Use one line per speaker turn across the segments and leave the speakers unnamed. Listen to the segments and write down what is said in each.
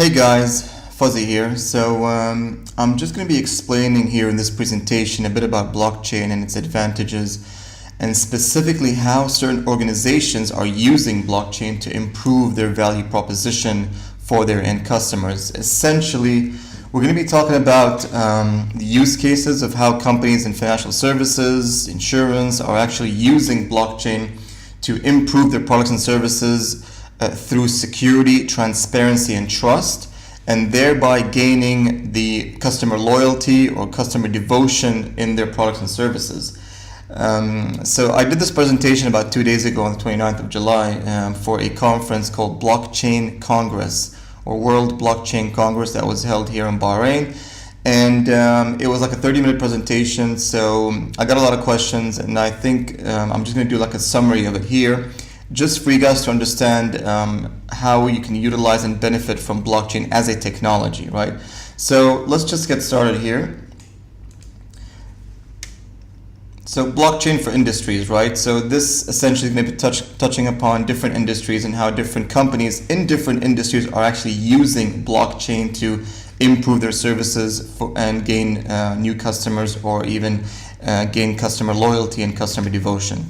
Hey guys, Fuzzy here. I'm just going to be explaining here in this presentation a bit about blockchain and its advantages, and specifically how certain organizations are using blockchain to improve their value proposition for their end customers. Essentially, we're going to be talking about the use cases of how companies in financial services, insurance are actually using blockchain to improve their products and services through security, transparency, and trust, and thereby gaining the customer loyalty or customer devotion in their products and services. So I did this presentation about 2 days ago on the 29th of July for a conference called Blockchain Congress, or World Blockchain Congress, that was held here in Bahrain. And it was like a 30-minute presentation, so I got a lot of questions, and I think I'm just going to do like a summary of it here, just for you guys to understand how you can utilize and benefit from blockchain as a technology, right? So let's just get started here. So blockchain for industries, right? So this essentially is going to be touching upon different industries and how different companies in different industries are actually using blockchain to improve their services and gain new customers, or even gain customer loyalty and customer devotion.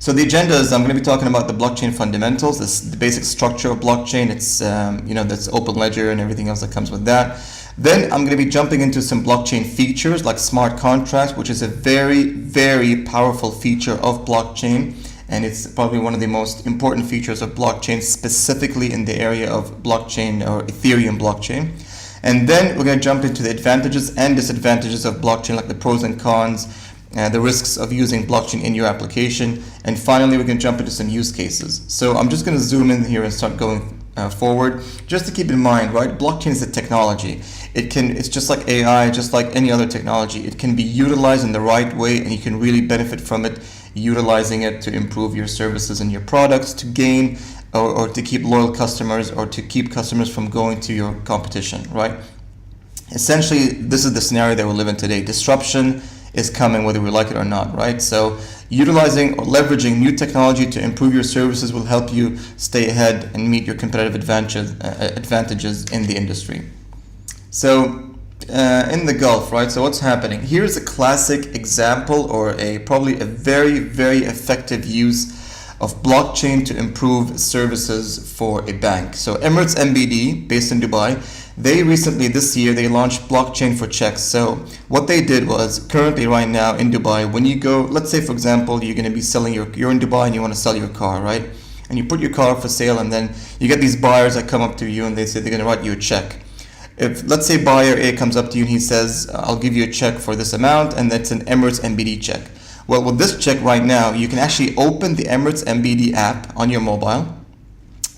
So the agenda is I'm going to be talking about the blockchain fundamentals, the basic structure of blockchain. It's that's open ledger and everything else that comes with that. Then I'm going to be jumping into some blockchain features like smart contracts, which is a very, very powerful feature of blockchain, and it's probably one of the most important features of blockchain, specifically in the area of blockchain or Ethereum blockchain. And then we're going to jump into the advantages and disadvantages of blockchain, like the pros and cons, the risks of using blockchain in your application, and finally we're going to jump into some use cases. So I'm just going to zoom in here and start going forward. Just to keep in mind, right, blockchain is a technology. It's just like AI, just like any other technology. It can be utilized in the right way, and you can really benefit from it, utilizing it to improve your services and your products, to gain or to keep loyal customers, or to keep customers from going to your competition, right? Essentially, this is the scenario that we live in today. Disruption is coming whether we like it or not, right? So utilizing or leveraging new technology to improve your services will help you stay ahead and meet your competitive advantages in the industry. So in the Gulf, right? So what's happening? Here's a classic example, or probably a very, very effective use of blockchain to improve services for a bank. So Emirates NBD, based in Dubai, they recently this year they launched blockchain for checks. So what they did was, currently right now in Dubai, when you go, let's say for example you're going to be selling you're in Dubai and you want to sell your car, right? And you put your car for sale, and then you get these buyers that come up to you and they say they're going to write you a check. If, let's say, buyer A comes up to you and he says, I'll give you a check for this amount, and that's an Emirates NBD check. Well, with this check right now, you can actually open the Emirates NBD app on your mobile,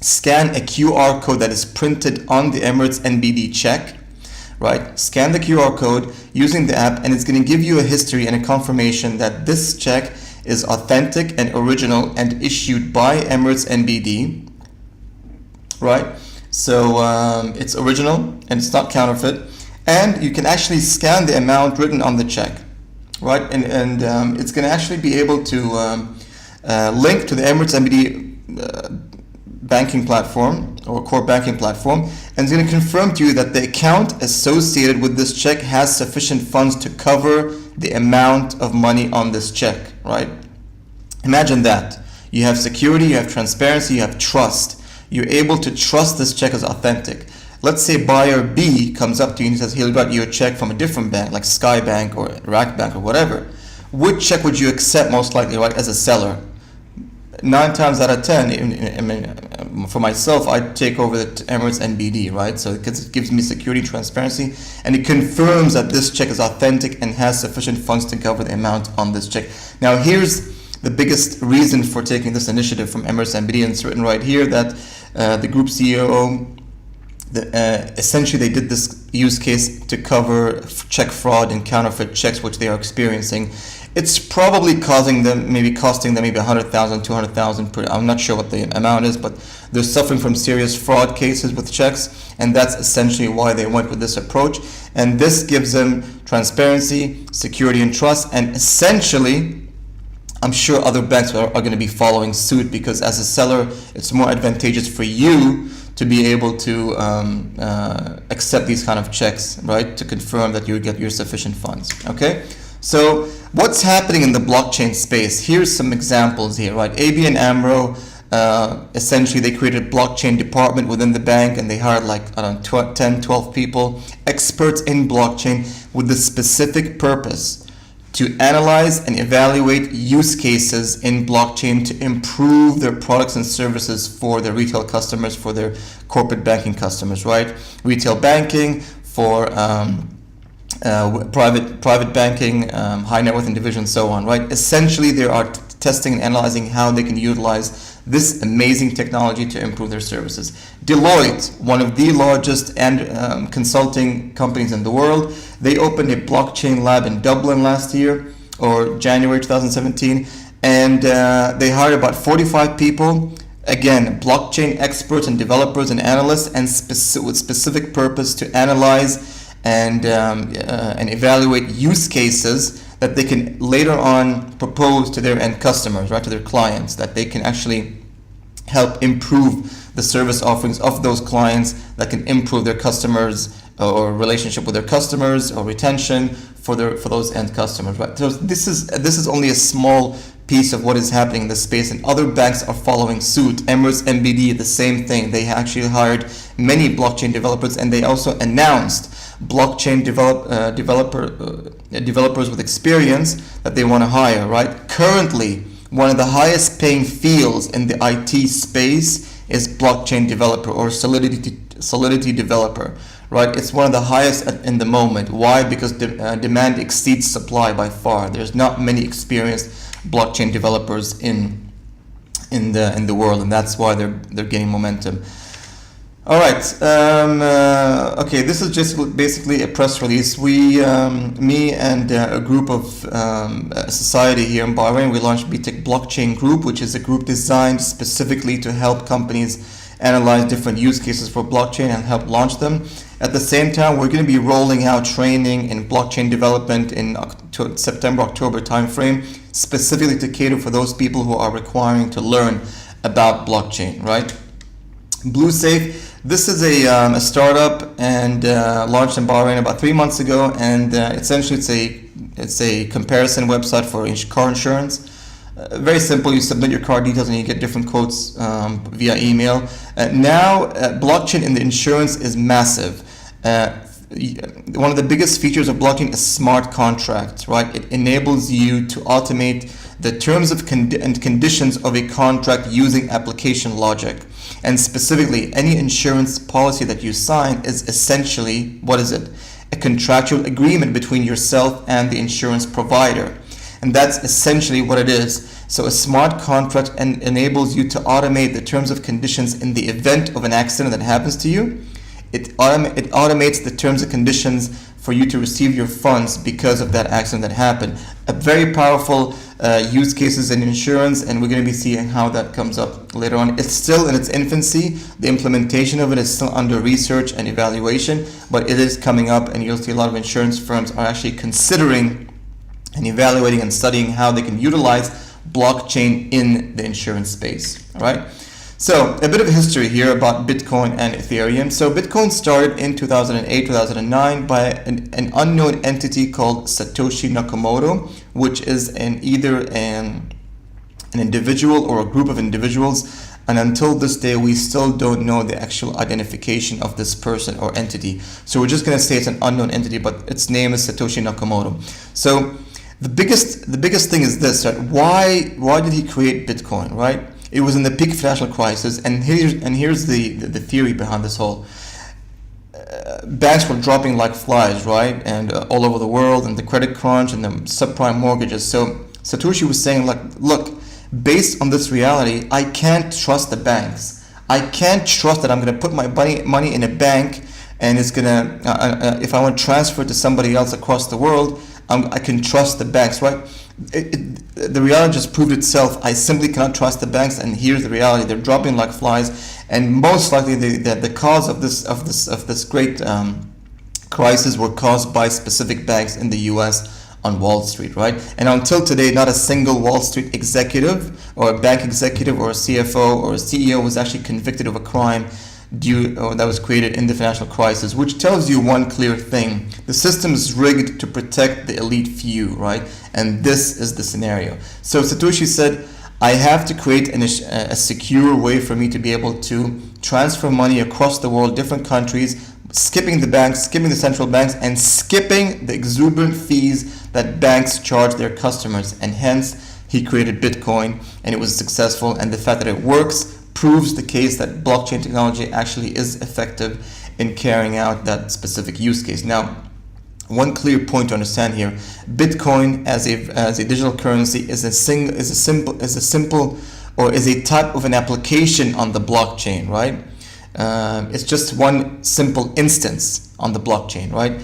scan a QR code that is printed on the Emirates NBD check, right? Scan the QR code using the app, and it's going to give you a history and a confirmation that this check is authentic and original and issued by Emirates NBD, right? So it's original and it's not counterfeit, and you can actually scan the amount written on the check, right? And it's going to actually be able to link to the Emirates NBD banking platform or core banking platform, and it's going to confirm to you that the account associated with this check has sufficient funds to cover the amount of money on this check, right? Imagine that. You have security, you have transparency, you have trust. You're able to trust this check is authentic. Let's say buyer B comes up to you and says he'll write you a check from a different bank, like Sky Bank or Rack Bank or whatever. Which check would you accept most likely, right, as a seller? 9 times out of 10, I mean, for myself, I'd take over the Emirates NBD, right? So it gives me security, transparency, and it confirms that this check is authentic and has sufficient funds to cover the amount on this check. Now, here's the biggest reason for taking this initiative from Emirates NBD, and it's written right here that the group CEO, essentially they did this use case to cover check fraud and counterfeit checks which they are experiencing. It's probably costing them maybe 100,000, 200,000 per, I'm not sure what the amount is, but they're suffering from serious fraud cases with checks, and that's essentially why they went with this approach. And this gives them transparency, security, and trust, and essentially I'm sure other banks are going to be following suit, because as a seller, it's more advantageous for you to be able to accept these kind of checks, right? To confirm that you get your sufficient funds. Okay, so what's happening in the blockchain space? Here's some examples here, right? ABN AMRO, essentially they created a blockchain department within the bank, and they hired like, I don't know, 10, 12 people, experts in blockchain, with the specific purpose to analyze and evaluate use cases in blockchain to improve their products and services for their retail customers, for their corporate banking customers, right? Retail banking, for private banking, high net worth individuals, and so on, right? Essentially, they are testing and analyzing how they can utilize this amazing technology to improve their services. Deloitte, one of the largest and consulting companies in the world, they opened a blockchain lab in Dublin last year, or January 2017, and they hired about 45 people. Again, blockchain experts and developers and analysts, and with specific purpose to analyze and evaluate use cases that they can later on propose to their end customers, right, to their clients, that they can actually help improve the service offerings of those clients, that can improve their customers or relationship with their customers, or retention for those end customers, right? So this is only a small piece of what is happening in the space, and other banks are following suit. Emirates NBD, the same thing. They actually hired many blockchain developers, and they also announced blockchain developers with experience that they want to hire, right? Currently, one of the highest paying fields in the IT space is blockchain developer, or Solidity developer, right? It's one of the highest in the moment. Why? Because demand exceeds supply by far. There's not many experienced blockchain developers in the world, and that's why they're gaining momentum. All right. Okay, this is just basically a press release. We, me and a group of society here in Bahrain, we launched Btech Blockchain Group, which is a group designed specifically to help companies analyze different use cases for blockchain and help launch them. At the same time, we're going to be rolling out training in blockchain development in September, October timeframe, specifically to cater for those people who are requiring to learn about blockchain, right? BlueSafe, this is a startup, and launched in Bahrain about 3 months ago, and essentially it's a comparison website for car insurance. Very simple. You submit your car details and you get different quotes via email. Now, blockchain in the insurance is massive. One of the biggest features of blockchain is smart contracts, right? It enables you to automate the terms of and conditions of a contract using application logic. And specifically, any insurance policy that you sign is essentially, what is it? A contractual agreement between yourself and the insurance provider. And that's essentially what it is. So a smart contract enables you to automate the terms of conditions in the event of an accident that happens to you. It automates the terms and conditions for you to receive your funds because of that accident that happened. A very powerful use cases in insurance, and we're going to be seeing how that comes up later on. It's still in its infancy. The implementation of it is still under research and evaluation, but it is coming up, and you'll see a lot of insurance firms are actually considering and evaluating and studying how they can utilize blockchain in the insurance space, all right? So a bit of history here about Bitcoin and Ethereum. So Bitcoin started in 2008, 2009 by an unknown entity called Satoshi Nakamoto, which is either an individual or a group of individuals. And until this day, we still don't know the actual identification of this person or entity. So we're just going to say it's an unknown entity, but its name is Satoshi Nakamoto. So the biggest thing is this, right? Why did he create Bitcoin, right? It was in the peak financial crisis, and here's the theory behind this whole. Banks were dropping like flies, right? And all over the world, and the credit crunch and the subprime mortgages. So Satoshi was saying, like, look, based on this reality, I can't trust the banks. I can't trust that I'm going to put my money in a bank, and it's going to, if I want to transfer it to somebody else across the world, I can trust the banks, right? The reality just proved itself. I simply cannot trust the banks, and here's the reality: they're dropping like flies, and most likely the cause of this great crisis were caused by specific banks in the U.S. on Wall Street, right? And until today, not a single Wall Street executive or a bank executive or a CFO or a CEO was actually convicted of a crime that was created in the financial crisis, which tells you one clear thing: the system is rigged to protect the elite few, right? And this is the scenario. So Satoshi said, I have to create a secure way for me to be able to transfer money across the world, different countries, skipping the banks, skipping the central banks, and skipping the exuberant fees that banks charge their customers. And hence, he created Bitcoin, and it was successful. And the fact that it works proves the case that blockchain technology actually is effective in carrying out that specific use case. Now, one clear point to understand here: Bitcoin as a digital currency is a type of an application on the blockchain, right? It's just one simple instance on the blockchain, right?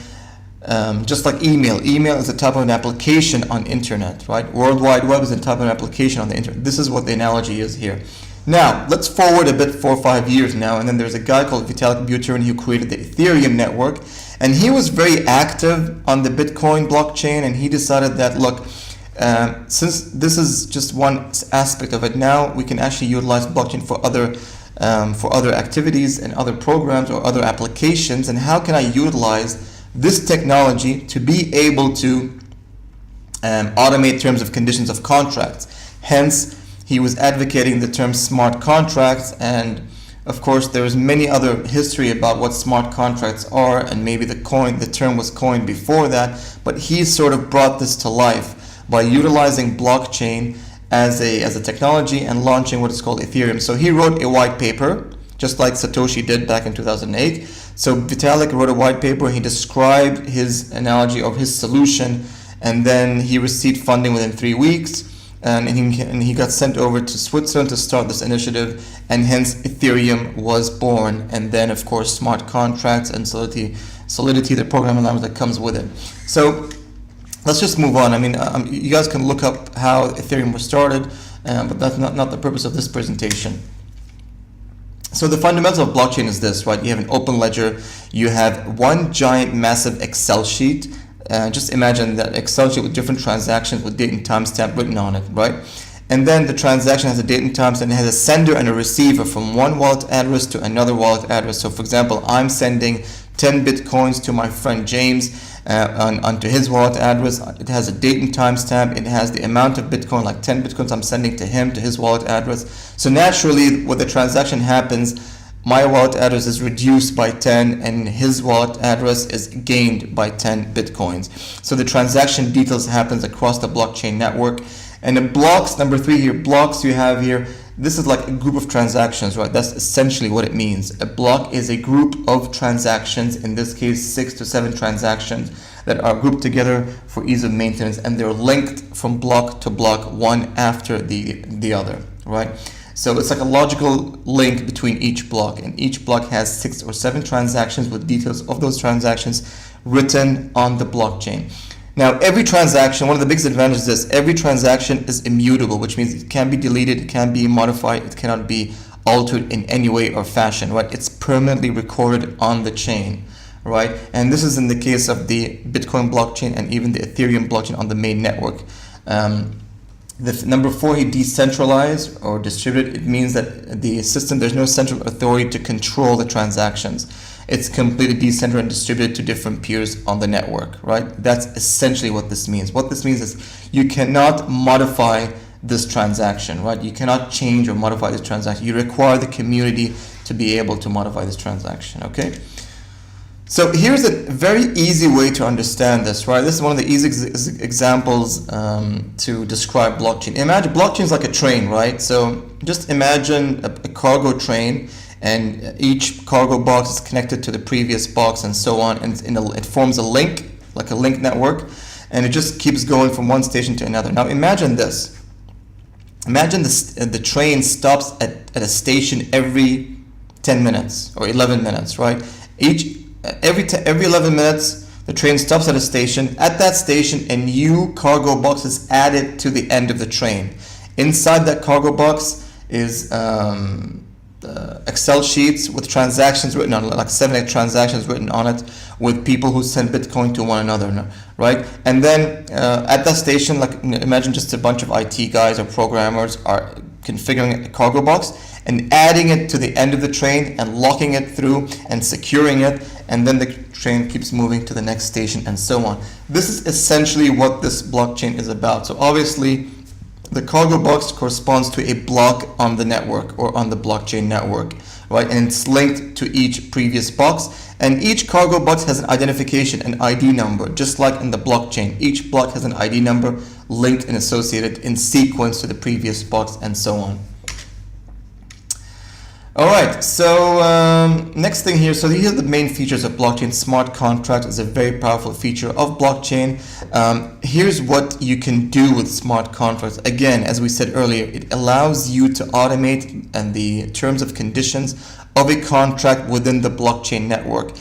Just like email. Email is a type of an application on internet, right? World Wide Web is a type of an application on the internet. This is what the analogy is here. Now, let's forward a bit 4 or 5 years now, and then there's a guy called Vitalik Buterin who created the Ethereum network, and he was very active on the Bitcoin blockchain, and he decided that, look, since this is just one aspect of it, now we can actually utilize blockchain for other activities and other programs or other applications. And how can I utilize this technology to be able to automate terms of conditions of contracts? Hence, he was advocating the term smart contracts, and of course there is many other history about what smart contracts are, and maybe the term was coined before that, but he sort of brought this to life by utilizing blockchain as a technology and launching what is called Ethereum. So he wrote a white paper, just like Satoshi did back in 2008. So Vitalik wrote a white paper, he described his analogy of his solution, and then he received funding within 3 weeks. And he got sent over to Switzerland to start this initiative, and hence Ethereum was born. And then, of course, smart contracts and Solidity, the programming language that comes with it. So let's just move on. I mean, you guys can look up how Ethereum was started, but that's not the purpose of this presentation. So the fundamental of blockchain is this, right? You have an open ledger, you have one giant massive Excel sheet. Just imagine that Excel sheet with different transactions with date and timestamp written on it, right? And then the transaction has a date and timestamp, and it has a sender and a receiver from one wallet address to another wallet address. So for example, I'm sending 10 Bitcoins to my friend James onto his wallet address. It has a date and timestamp. It has the amount of Bitcoin, like 10 Bitcoins I'm sending to him, to his wallet address. So naturally, when the transaction happens, my wallet address is reduced by 10 and his wallet address is gained by 10 Bitcoins. So the transaction details happens across the blockchain network. And the blocks, number 3 here, blocks you have here, this is like a group of transactions, right? That's essentially what it means. A block is a group of transactions, in this case 6 to 7 transactions that are grouped together for ease of maintenance, and they're linked from block to block, one after the other, right? So it's like a logical link between each block, and each block has 6 or 7 transactions with details of those transactions written on the blockchain. Now, every transaction, one of the biggest advantages is every transaction is immutable, which means it can be deleted, it can be modified, it cannot be altered in any way or fashion, right? It's permanently recorded on the chain, right? And this is in the case of the Bitcoin blockchain and even the Ethereum blockchain on the main network. The number 4, he decentralized or distributed. It means that the system, there's no central authority to control the transactions. It's completely decentralized and distributed to different peers on the network, right? That's essentially what this means. What this means is you cannot modify this transaction, right? You cannot change or modify this transaction. You require the community to be able to modify this transaction, okay? So here's a very easy way to understand this, right? This is one of the easy examples to describe blockchain. Imagine blockchain is like a train, right? So just imagine a cargo train, and each cargo box is connected to the previous box and so on, and it forms a link, like a link network, and it just keeps going from one station to another. Now imagine this. Imagine the train stops at a station every 10 minutes or 11 minutes, right? Every 11 minutes, the train stops at a station. At that station, a new cargo box is added to the end of the train. Inside that cargo box is Excel sheets with transactions written on it, like 7-8 transactions written on it, with people who send Bitcoin to one another, right? And then at that station, like imagine just a bunch of IT guys or programmers are configuring a cargo box and adding it to the end of the train and locking it through and securing it, and then the train keeps moving to the next station and so on. This is essentially what this blockchain is about. So obviously the cargo box corresponds to a block on the network or on the blockchain network, right? And it's linked to each previous box, and each cargo box has an identification, an ID number, just like in the blockchain. Each block has an ID number linked and associated in sequence to the previous box and so on. All right, so next thing here, so these are the main features of blockchain. Smart contract is a very powerful feature of blockchain. Here's what you can do with smart contracts. Again, as we said earlier, it allows you to automate and the terms of conditions of a contract within the blockchain network.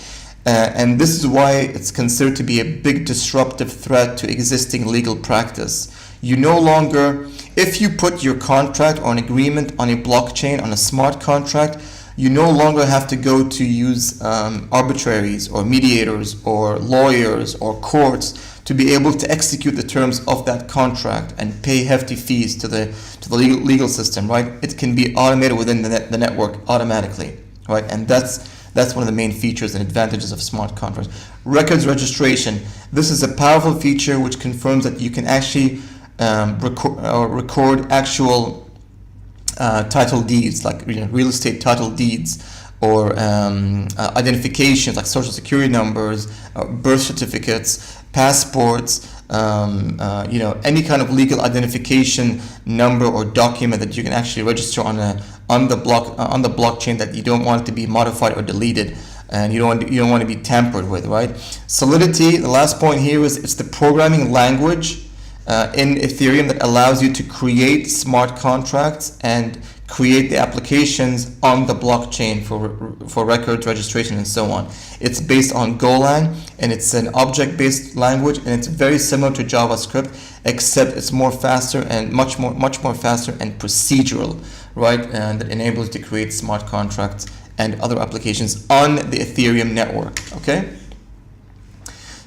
And this is why it's considered to be a big disruptive threat to existing legal practice. You no longer, if you put your contract or an agreement on a blockchain, on a smart contract, you no longer have to go to use arbitraries or mediators or lawyers or courts to be able to execute the terms of that contract and pay hefty fees to the legal system, right? It can be automated within the network automatically, right? And that's one of the main features and advantages of smart contracts. Records registration. This is a powerful feature which confirms that you can actually record actual title deeds, like real estate title deeds, or identifications like social security numbers, birth certificates, passports, any kind of legal identification number or document that you can actually register on the blockchain that you don't want it to be modified or deleted, and you don't want to be tampered with, right? Solidity. The last point here is it's the programming language in Ethereum that allows you to create smart contracts and create the applications on the blockchain for records registration and so on. It's based on Golang, and it's an object-based language, and it's very similar to JavaScript, except it's more faster and much more faster and procedural, right? And that enables you to create smart contracts and other applications on the Ethereum network. Okay.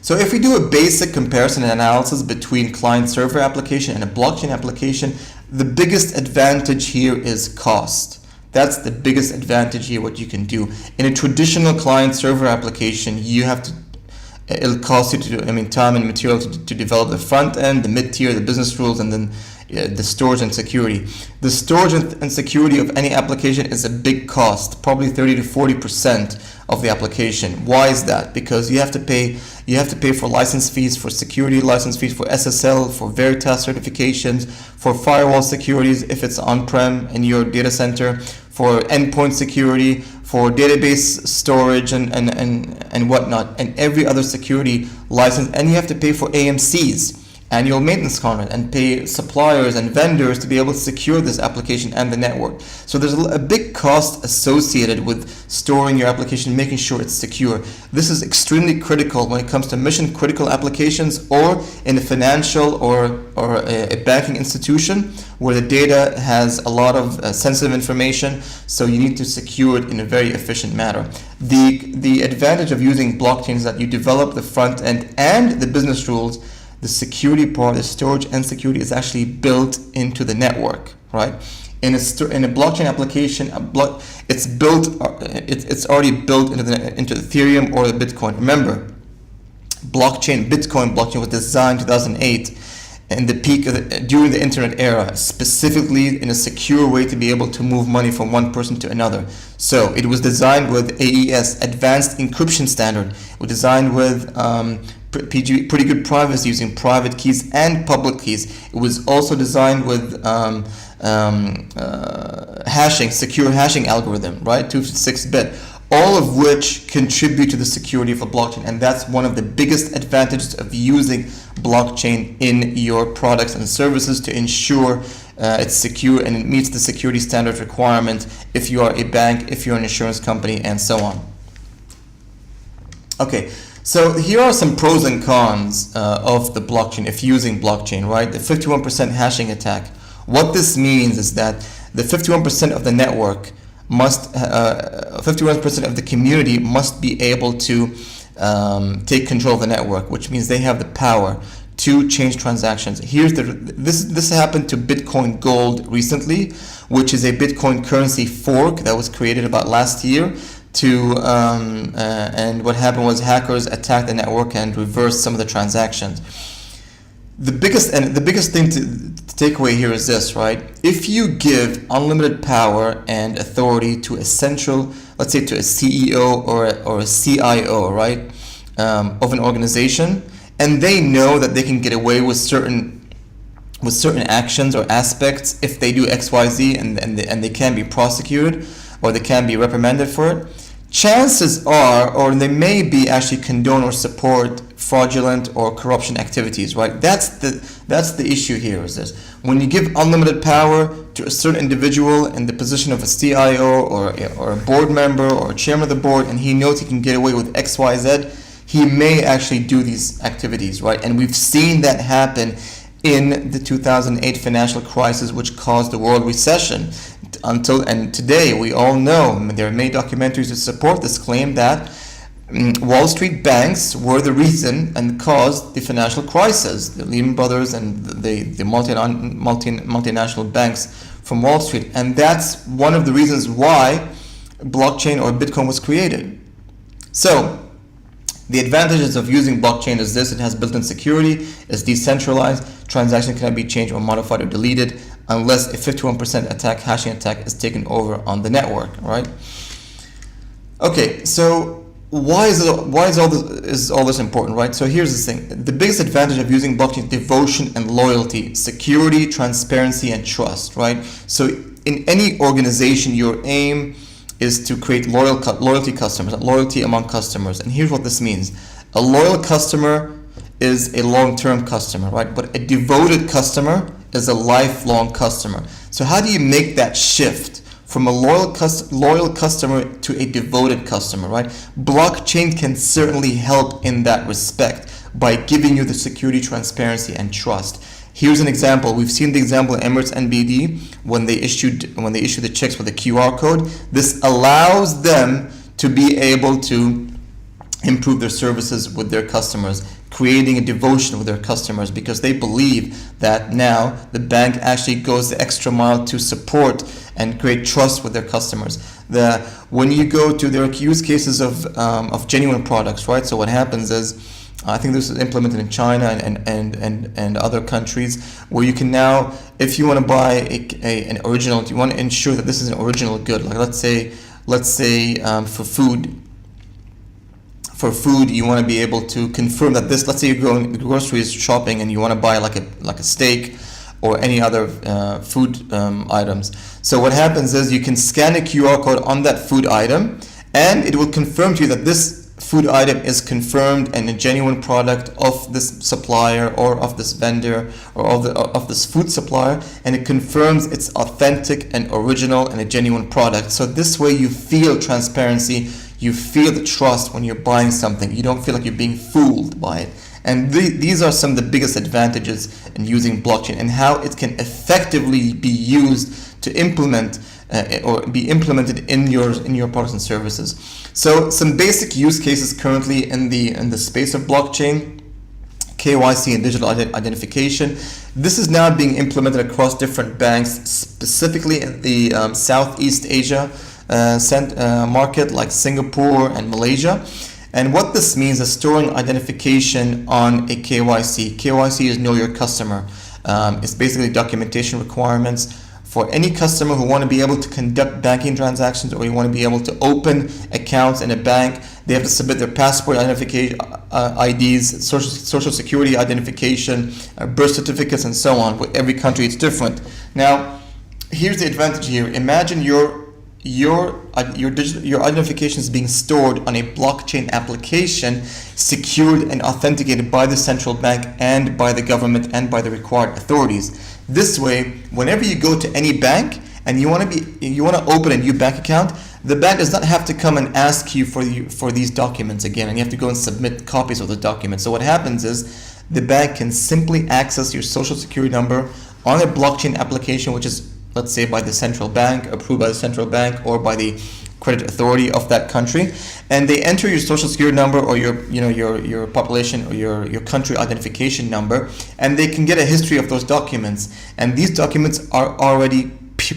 So if we do a basic comparison and analysis between client-server application and a blockchain application, the biggest advantage here is cost. That's the biggest advantage here, what you can do. In a traditional client-server application, it'll cost you time and material to develop the front end, the mid-tier, the business rules, and then the storage and security. The storage and security of any application is a big cost, probably 30 to 40% of the application. Why is that? Because you have to pay for license fees, for security license fees, for SSL, for Veritas certifications, for firewall securities if it's on-prem in your data center, for endpoint security, for database storage and whatnot, and every other security license. And you have to pay for AMCs, annual maintenance contract, and pay suppliers and vendors to be able to secure this application and the network. So there's a big cost associated with storing your application, making sure it's secure. This is extremely critical when it comes to mission critical applications, or in a financial or a banking institution where the data has a lot of sensitive information, so you need to secure it in a very efficient manner. The advantage of using blockchain is that you develop the front end and the business rules. The security part, the storage and security, is actually built into the network, right? In a blockchain application, it's already built into Ethereum or the Bitcoin. Remember, Bitcoin blockchain was designed in 2008 in the peak during the internet era, specifically in a secure way to be able to move money from one person to another. So it was designed with AES, Advanced Encryption Standard. It was designed with pretty good privacy using private keys and public keys. It was also designed with secure hashing algorithm, right? 256-bit, all of which contribute to the security of a blockchain. And that's one of the biggest advantages of using blockchain in your products and services, to ensure it's secure and it meets the security standard requirement if you are a bank, if you're an insurance company, and so on. Okay. So here are some pros and cons of the blockchain if using blockchain, right? The 51% hashing attack. What this means is that the 51% of the network 51% of the community must be able to take control of the network, which means they have the power to change transactions. This happened to Bitcoin Gold recently, which is a Bitcoin currency fork that was created about last year. And what happened was hackers attacked the network and reversed some of the transactions. The biggest thing to take away here is this, right? If you give unlimited power and authority to a central, let's say to a CEO or a CIO, right, of an organization, and they know that they can get away with certain actions or aspects if they do XYZ, and they can be prosecuted or they can be reprimanded for it, chances are, or they may be actually condone or support fraudulent or corruption activities, right? That's the issue here, is this. When you give unlimited power to a certain individual in the position of a CIO or a board member or a chairman of the board, and he knows he can get away with XYZ, he may actually do these activities, right? And we've seen that happen in the 2008 financial crisis, which caused the world recession. And today we all know, there are many documentaries that support this claim, that Wall Street banks were the reason and caused the financial crisis. The Lehman Brothers and the multinational banks from Wall Street. And that's one of the reasons why blockchain or Bitcoin was created. So the advantages of using blockchain is this: it has built-in security, it's decentralized, transactions cannot be changed or modified or deleted unless a 51% hashing attack is taken over on the network, right? Okay, so why is all this important, right? So here's the thing: the biggest advantage of using blockchain is devotion and loyalty, security, transparency, and trust, right? So in any organization, your aim is to create loyalty customers, loyalty among customers. And here's what this means: a loyal customer is a long-term customer, right? But a devoted customer is a lifelong customer. So how do you make that shift from a loyal customer to a devoted customer, right? Blockchain can certainly help in that respect by giving you the security, transparency, and trust. Here's an example. We've seen the example in Emirates NBD when they issued the checks with a QR code. This allows them to be able to improve their services with their customers, creating a devotion with their customers, because they believe that now the bank actually goes the extra mile to support and create trust with their customers. When you go to their use cases of genuine products, right? So what happens is, I think this is implemented in China and other countries, where you can now, if you want to buy an original, you want to ensure that this is an original good. Like let's say for food, you want to be able to confirm that this. Let's say you're going grocery shopping and you want to buy like a steak or any other food items. So what happens is you can scan a QR code on that food item, and it will confirm to you that this food item is confirmed and a genuine product of this supplier or of this vendor or of this food supplier, and it confirms it's authentic and original and a genuine product. So this way you feel transparency, you feel the trust when you're buying something. You don't feel like you're being fooled by it. And these are some of the biggest advantages in using blockchain and how it can effectively be used to implement or be implemented in your products and services. So some basic use cases currently in the space of blockchain: KYC and digital identification. This is now being implemented across different banks, specifically in the Southeast Asia market, like Singapore and Malaysia. And what this means is storing identification on a KYC. KYC is Know Your Customer. It's basically documentation requirements for any customer who want to be able to conduct banking transactions, or you want to be able to open accounts in a bank. They have to submit their passport identification IDs, social security identification, birth certificates, and so on. With every country it's different. Now, here's the advantage here. Imagine your identification is being stored on a blockchain application, secured and authenticated by the central bank and by the government and by the required authorities. This way, whenever you go to any bank and you want to open a new bank account, the bank does not have to come and ask you for these documents again, and you have to go and submit copies of the documents. So what happens is the bank can simply access your social security number on a blockchain application, which is, let's say, by the central bank, approved by the central bank, or by the credit authority of that country, and they enter your social security number or your population or your country identification number, and they can get a history of those documents. And these documents are already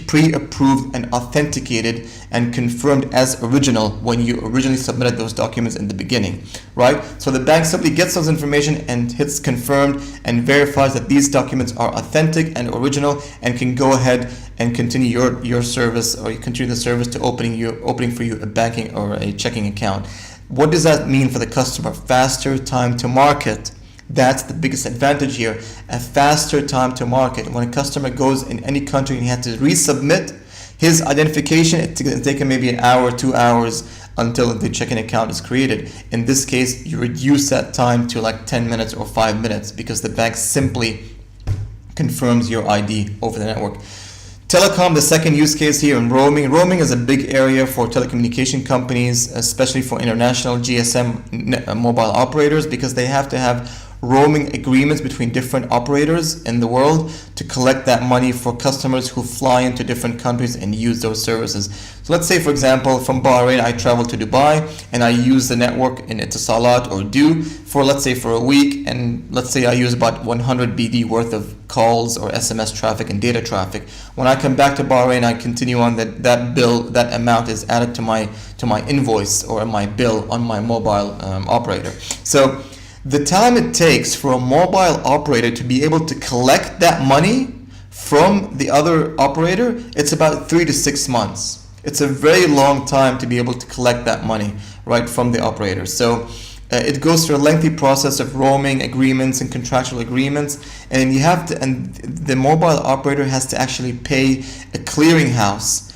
pre-approved and authenticated and confirmed as original when you originally submitted those documents in the beginning, right? So the bank simply gets those information and hits confirmed and verifies that these documents are authentic and original, and can go ahead and continue your service, or you continue the service to opening for you a banking or a checking account. What does that mean for the customer? Faster time to market. That's the biggest advantage here, a faster time to market. When a customer goes in any country and he has to resubmit his identification, it's going to take him maybe an hour, 2 hours until the checking account is created. In this case, you reduce that time to like 10 minutes or 5 minutes because the bank simply confirms your ID over the network. Telecom, the second use case here in roaming. Roaming is a big area for telecommunication companies, especially for international GSM mobile operators, because they have to have roaming agreements between different operators in the world to collect that money for customers who fly into different countries and use those services. So let's say, for example, from Bahrain, I travel to Dubai and I use the network in Etisalat or Du for, let's say, for a week, and let's say I use about 100 BD worth of calls or SMS traffic and data traffic. When I come back to Bahrain, I continue on that bill, that amount is added to my invoice or my bill on my mobile operator. So the time it takes for a mobile operator to be able to collect that money from the other operator, it's about 3 to 6 months. It's a very long time to be able to collect that money, right, from the operator. So it goes through a lengthy process of roaming agreements and contractual agreements, and the mobile operator has to actually pay a clearinghouse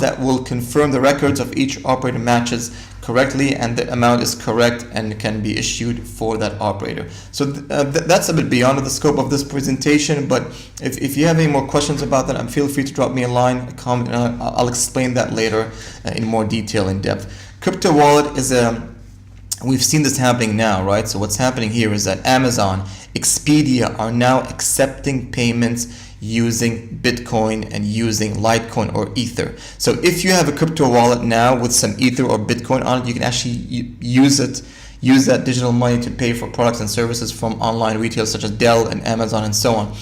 that will confirm the records of each operator matches correctly and the amount is correct and can be issued for that operator. So that's a bit beyond the scope of this presentation, but if you have any more questions about that, feel free to drop me a line, a comment, and I'll explain that later in more detail, in depth. Crypto wallet is we've seen this happening now, right? So what's happening here is that Amazon, Expedia are now accepting payments using Bitcoin and using Litecoin or Ether. So if you have a crypto wallet now with some Ether or Bitcoin on it, you can actually use that digital money to pay for products and services from online retailers such as Dell and Amazon and so on.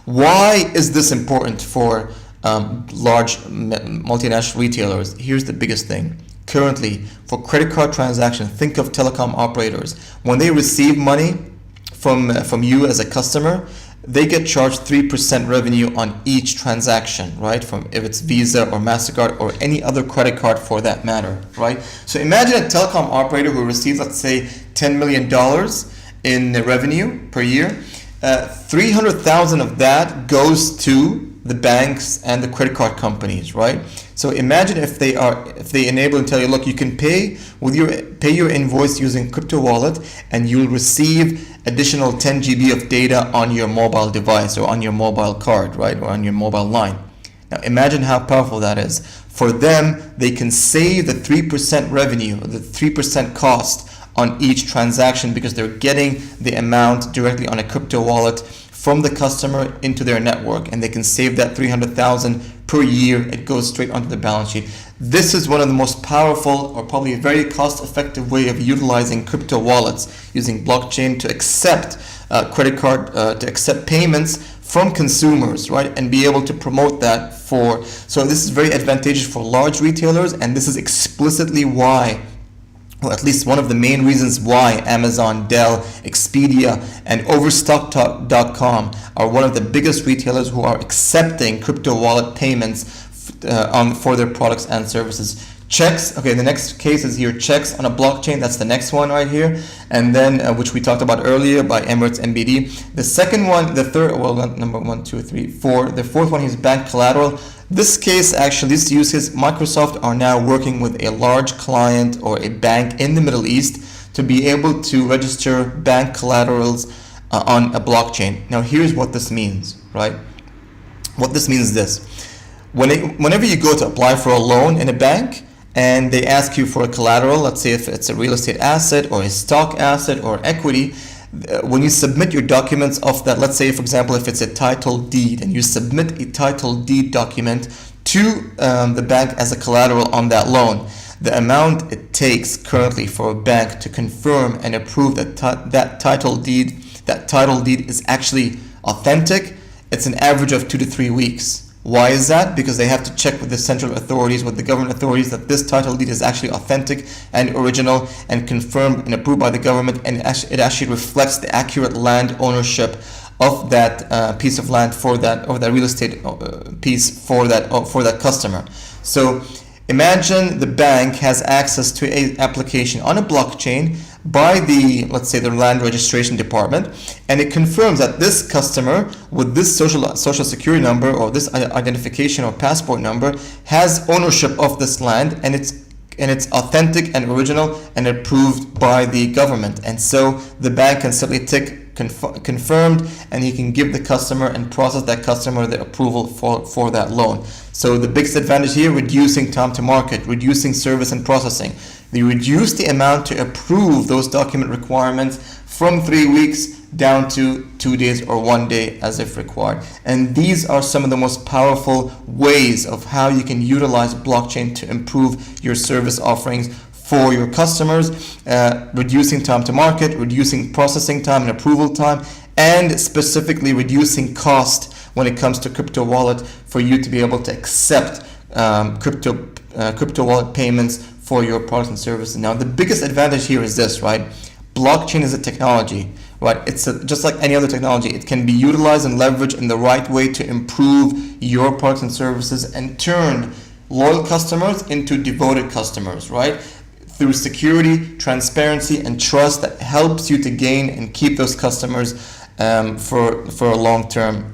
Why is this important for large multinational retailers? Here's the biggest thing. Currently, for credit card transactions, think of telecom operators. When they receive money from you as a customer, they get charged 3% revenue on each transaction, right? From if it's Visa or MasterCard or any other credit card for that matter, right? So imagine a telecom operator who receives, let's say, $10 million in revenue per year. 300,000 of that goes to the banks and the credit card companies, right? So imagine if they enable and tell you, look, you can pay your invoice using crypto wallet, and you'll receive additional 10 GB of data on your mobile device or on your mobile card, right, or on your mobile line. Now imagine how powerful that is. For them, they can save the 3% revenue, the 3% cost on each transaction, because they're getting the amount directly on a crypto wallet from the customer into their network, and they can save that 300,000 per year. It goes straight onto the balance sheet. This is one of the most powerful, or probably a very cost-effective way of utilizing crypto wallets, using blockchain to accept credit card, to accept payments from consumers, right, and be able to promote that so this is very advantageous for large retailers, and this is explicitly why, or at least one of the main reasons why, Amazon, Dell, Expedia, and Overstock.com are one of the biggest retailers who are accepting crypto wallet payments for their products and services. Checks, okay, the next case is here, checks on a blockchain. That's the next one right here. And then, which we talked about earlier by Emirates MBD. The second one, the third, well, number 1, 2, 3, 4. The fourth one is bank collateral. This case, actually, this use case, Microsoft are now working with a large client or a bank in the Middle East to be able to register bank collaterals on a blockchain. Now, here's what this means, right? What this means is this. Whenever you go to apply for a loan in a bank and they ask you for a collateral, let's say if it's a real estate asset or a stock asset or equity, when you submit your documents of that, let's say, for example, if it's a title deed and you submit a title deed document to the bank as a collateral on that loan. The amount it takes currently for a bank to confirm and approve that title deed is actually authentic, it's an average of 2 to 3 weeks. Why is that? Because they have to check with the central authorities, with the government authorities, that this title deed is actually authentic and original and confirmed and approved by the government, and it actually reflects the accurate land ownership of that piece of land for that, or that real estate piece for that customer. So imagine the bank has access to an application on a blockchain by the, let's say, the land registration department, and it confirms that this customer with this social security number or this identification or passport number has ownership of this land, and it's authentic and original and approved by the government. And so the bank can simply tick confirmed, and he can give the customer and process that customer the approval for that loan. So the biggest advantage here, reducing time to market, reducing service and processing. They reduce the amount to approve those document requirements from 3 weeks down to 2 days or 1 day as if required. And these are some of the most powerful ways of how you can utilize blockchain to improve your service offerings for your customers, reducing time to market, reducing processing time and approval time, and specifically reducing cost when it comes to crypto wallet, for you to be able to accept crypto wallet payments for your products and services. Now, the biggest advantage here is this, right? Blockchain is a technology, right? It's just like any other technology. It can be utilized and leveraged in the right way to improve your products and services and turn loyal customers into devoted customers, right? Through security, transparency, and trust that helps you to gain and keep those customers for a long term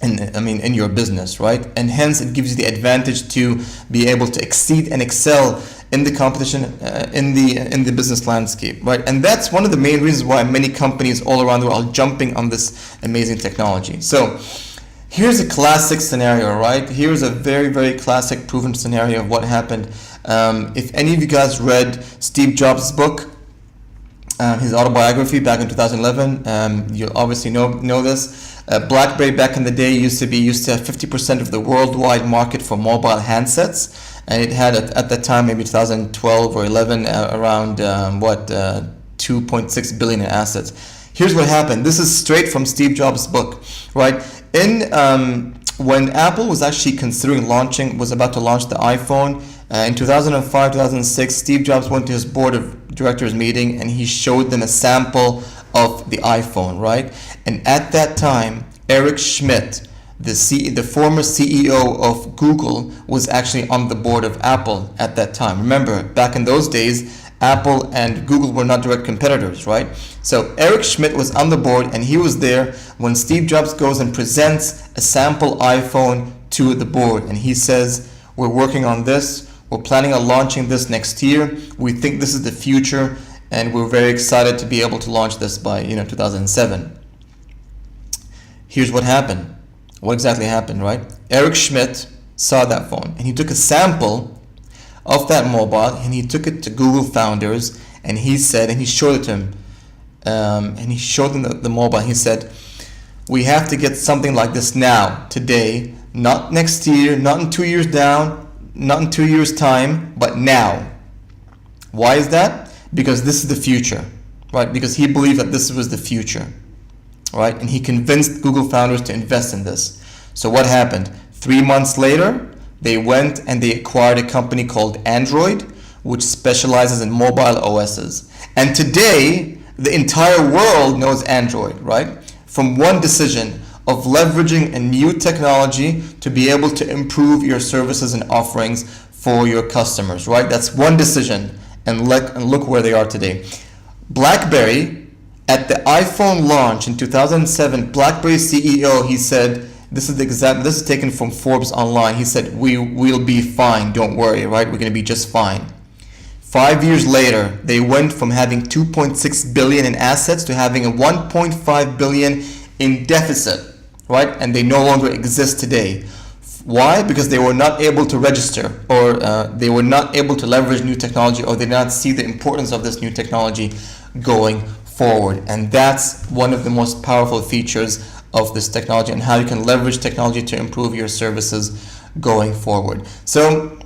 in your business, right? And hence it gives you the advantage to be able to exceed and excel in the competition in the business landscape, right? And that's one of the main reasons why many companies all around the world are jumping on this amazing technology. So here's a classic scenario, right? Here's a very, very classic proven scenario of what happened. If any of you guys read Steve Jobs' book, his autobiography back in 2011, you'll obviously know this. BlackBerry back in the day used to have 50% of the worldwide market for mobile handsets, and it had at that time, maybe 2012 or 11, around 2.6 billion in assets. Here's what happened. This is straight from Steve Jobs' book, right? When Apple was actually considering was about to launch the iPhone, in 2005, 2006, Steve Jobs went to his board of directors meeting and he showed them a sample of the iPhone, right? And at that time, Eric Schmidt, the former CEO of Google, was actually on the board of Apple at that time. Remember, back in those days, Apple and Google were not direct competitors, right? So Eric Schmidt was on the board, and he was there when Steve Jobs goes and presents a sample iPhone to the board, and he says, we're working on this, we're planning on launching this next year, we think this is the future, and we're very excited to be able to launch this by 2007. Here's what happened. What exactly happened, right? Eric Schmidt saw that phone, and he took a sample of that mobile, and he took it to Google founders, and he showed it to him, and he showed them the mobile. He said, we have to get something like this now, today, not next year, not in 2 years down, not in 2 years time, but now. Why is that? Because this is the future, right? Because he believed that this was the future, right? And he convinced Google founders to invest in this. So what happened? 3 months later, they went and they acquired a company called Android, which specializes in mobile OSs. And today, the entire world knows Android, right? From one decision of leveraging a new technology to be able to improve your services and offerings for your customers, right? That's one decision. And look where they are today. BlackBerry, at the iPhone launch in 2007, BlackBerry CEO, he said, this is taken from Forbes online. He said, we'll be fine, don't worry, right? We're going to be just fine. 5 years later, they went from having 2.6 billion in assets to having a 1.5 billion in deficit, right? And they no longer exist today. Why? Because they were not able to register, or they were not able to leverage new technology, or they did not see the importance of this new technology going forward. And that's one of the most powerful features of this technology, and how you can leverage technology to improve your services going forward. So,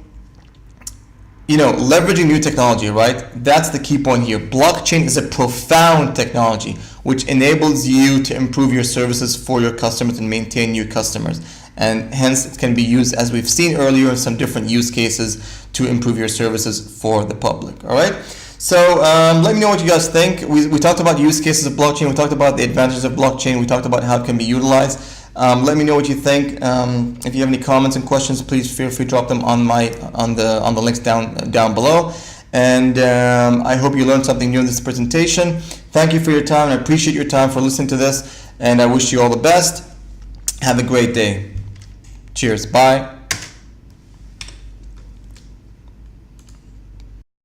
leveraging new technology, right? That's the key point here. Blockchain is a profound technology which enables you to improve your services for your customers and maintain new customers. And hence it can be used, as we've seen earlier, in some different use cases to improve your services for the public. All right. So let me know what you guys think. We talked about use cases of blockchain. We talked about the advantages of blockchain. We talked about how it can be utilized. Let me know what you think. If you have any comments and questions, please feel free to drop them on the links down below. And I hope you learned something new in this presentation. Thank you for your time. I appreciate your time for listening to this, and I wish you all the best. Have a great day. Cheers. Bye.